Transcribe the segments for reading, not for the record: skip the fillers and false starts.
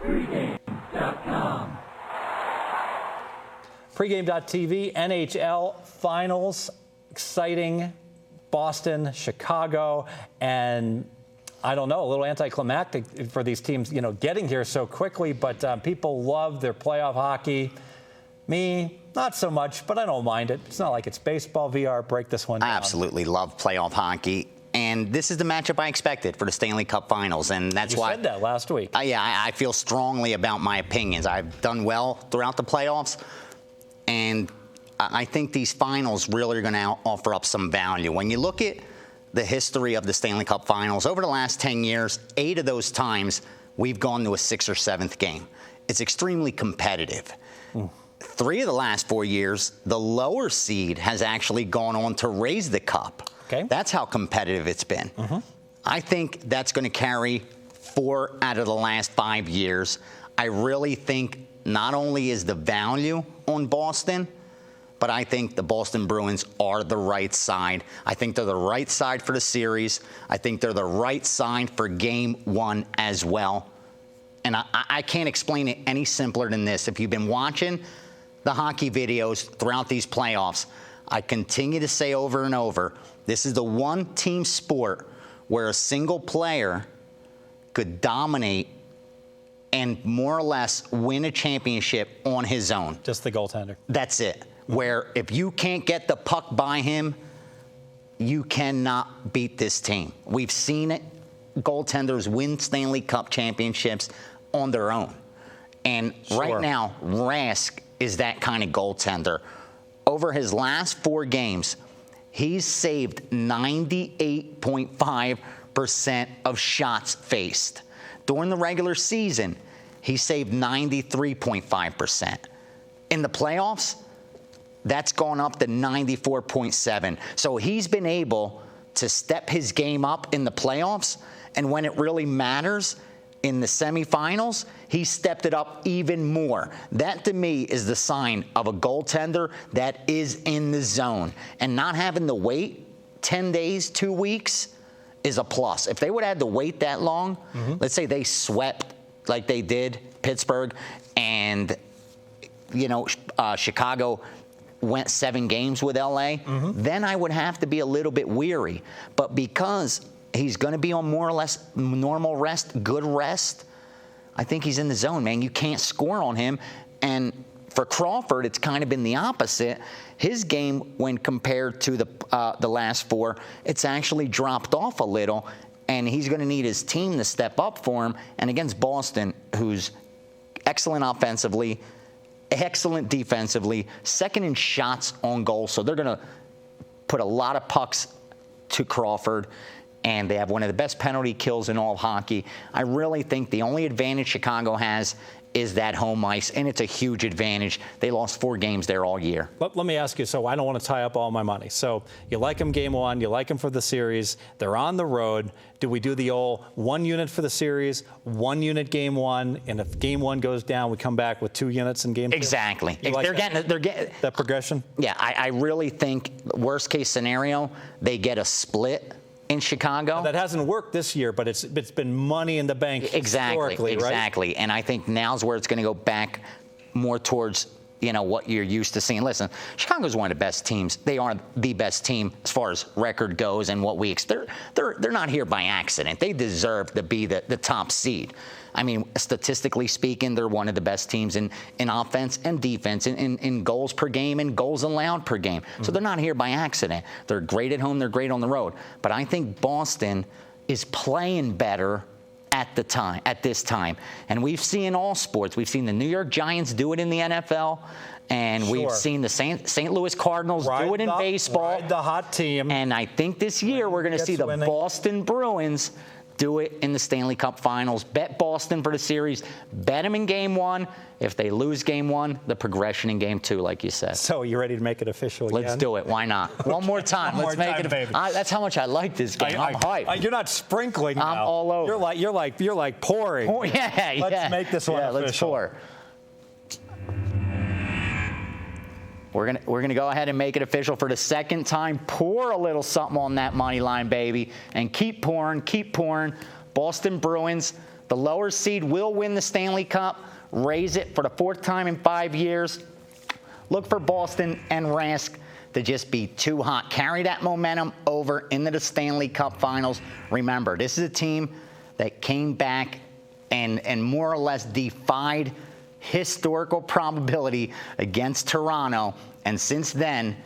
Pregame.com. Pregame.tv, NHL Finals, exciting. Boston, Chicago, and I don't know, a little anticlimactic for these teams, getting here so quickly, but people love their playoff hockey. Me, not so much, but I don't mind it. It's not like it's baseball. VR, break this one down. I absolutely love playoff hockey. And this is the matchup I expected for the Stanley Cup Finals, and that's why. You said that last week. I feel strongly about my opinions. I've done well throughout the playoffs, and I think these finals really are going to offer up some value. When you look at the history of the Stanley Cup Finals, over the last 10 years, 8 of those times, we've gone to a 6th or 7th game. It's extremely competitive. 3 of the last 4 years, the lower seed has actually gone on to raise the cup. Okay. That's how competitive it's been. I think that's going to carry 4 out of the last 5 years. I really think not only is the value on Boston, but I think the Boston Bruins are the right side. I think they're the right side for the series. I think they're the right side for Game 1 as well. And I can't explain it any simpler than this. If you've been watching the hockey videos throughout these playoffs, I continue to say over and over, this is the one team sport where a single player could dominate and more or less win a championship on his own. Just the goaltender. That's it. Where if you can't get the puck by him, you cannot beat this team. We've seen it. Goaltenders win Stanley Cup championships on their own. And right now, Rask is that kind of goaltender. Over his last 4 games, he's saved 98.5% of shots faced. During the regular season, he saved 93.5%. In the playoffs, that's gone up to 94.7. So he's been able to step his game up in the playoffs, and when it really matters in the semifinals, he stepped it up even more. That, to me, is the sign of a goaltender that is in the zone. And not having to wait 10 days, 2 weeks is a plus. If they would have had to wait that long, let's say they swept like they did Pittsburgh and, Chicago went 7 games with LA, then I would have to be a little bit weary. But because he's going to be on more or less normal rest, good rest, I think he's in the zone, man. You can't score on him. And for Crawford, it's kind of been the opposite. His game, when compared to the last 4, it's actually dropped off a little, and he's going to need his team to step up for him. And against Boston, who's excellent offensively, excellent defensively, second in shots on goal, so they're going to put a lot of pucks to Crawford, and they have one of the best penalty kills in all of hockey. I really think the only advantage Chicago has is that home ice, and it's a huge advantage. They lost 4 games there all year. Let me ask you, so I don't want to tie up all my money. So you like them Game 1, you like them for the series, they're on the road. Do we do the old 1 unit for the series, 1 unit Game 1, and if Game 1 goes down, we come back with 2 units in Game 2? Exactly. Like they're getting that progression? Yeah, I really think worst case scenario, they get a split in Chicago. That hasn't worked this year, but it's been money in the bank historically, right? Exactly. And I think now's where it's going to go back more towards, what you're used to seeing. Listen, Chicago's one of the best teams. They are the best team as far as record goes and what we expect. They're not here by accident. They deserve to be the top seed. I mean, statistically speaking, they're one of the best teams in offense and defense, in goals per game and goals allowed per game. So they're not here by accident. They're great at home. They're great on the road. But I think Boston is playing better at this time. And we've seen all sports. We've seen the New York Giants do it in the NFL. And we've seen the St. Louis Cardinals do it in baseball. Ride the hot team. And I think this year we're going to see the Boston Bruins do it in the Stanley Cup Finals. Bet Boston for the series. Bet them in Game 1. If they lose Game 1, the progression in Game 2, like you said. So you ready to make it official again? Let's do it. Why not? One more time. Let's make it. Baby. That's how much I like this game. I'm hyped. You're not sprinkling. I'm all over. You're like pouring. Let's make this one official. Let's pour. We're gonna go ahead and make it official for the second time. Pour a little something on that money line, baby, and keep pouring, keep pouring. Boston Bruins The lower seed will win the Stanley Cup, raise it for the 4th time in 5 years. Look for Boston and Rask to just be too hot. Carry that momentum over into the Stanley Cup Finals. Remember, this is a team that came back and more or less defied historical probability against Toronto. And since then,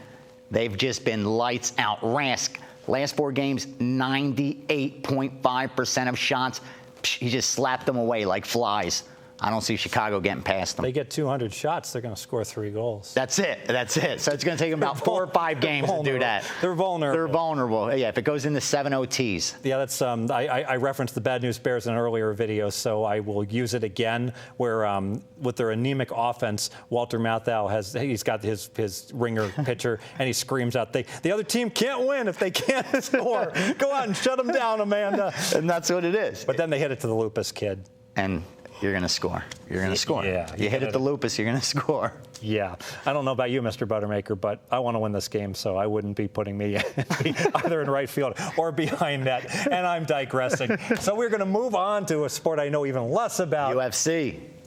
they've just been lights out. Rask, last 4 games, 98.5% of shots. He just slapped them away like flies. I don't see Chicago getting past them. They get 200 shots, they're going to score 3 goals. That's it. So it's going to take them about 4 or 5 games to do that. They're vulnerable. Yeah, if it goes into 7 OTs. Yeah, that's. I referenced the Bad News Bears in an earlier video, so I will use it again. Where with their anemic offense, Walter Matthau he's got his ringer pitcher, and he screams out, "The other team can't win if they can't score. Go out and shut them down, Amanda." And that's what it is. But then they hit it to the Lupus kid. And you're going to score. You're going to score. Yeah. You hit it to Lupus, you're going to score. Yeah. I don't know about you, Mr. Buttermaker, but I want to win this game, so I wouldn't be putting me either in right field or behind net. And I'm digressing. So we're going to move on to a sport I know even less about.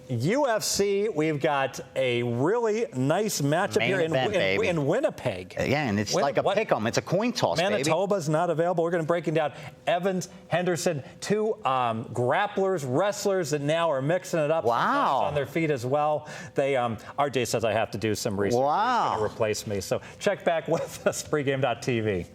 UFC, we've got a really nice matchup here in Winnipeg. Yeah, and it's like a pick-em. It's a coin toss, Manitoba's not available. We're going to break it down. Evans, Henderson, 2 grapplers, wrestlers that now are mixing it up. Wow. On their feet as well. RJ says I have to do some research. Wow. He's going to replace me. So check back with us, pregame.tv.